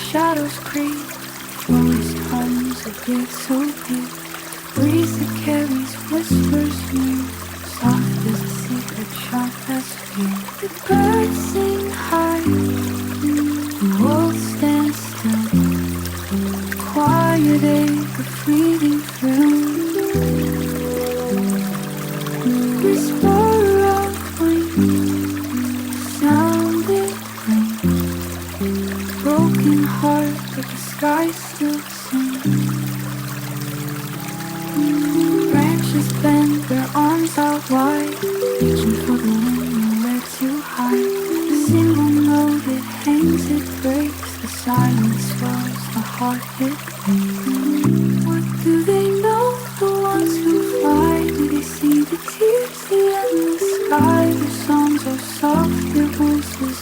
shadows creep, forest hums a bit so deep. Breeze that carries whispers near, soft as a secret shot that's fear. The birds sing high, the world stands still. Quiet ache, a fleeting thrill. Whisper of wind, sounding rain. Broken heart, but the sky still sings. Branches bend, their arms out wide, reaching for the wind, nowhere too high. A single note, it hangs, it breaks. The silence swells, the heart it beats. What do they know, the ones who fly? Do they see the tears, the endless sky? Their songs are soft, their voices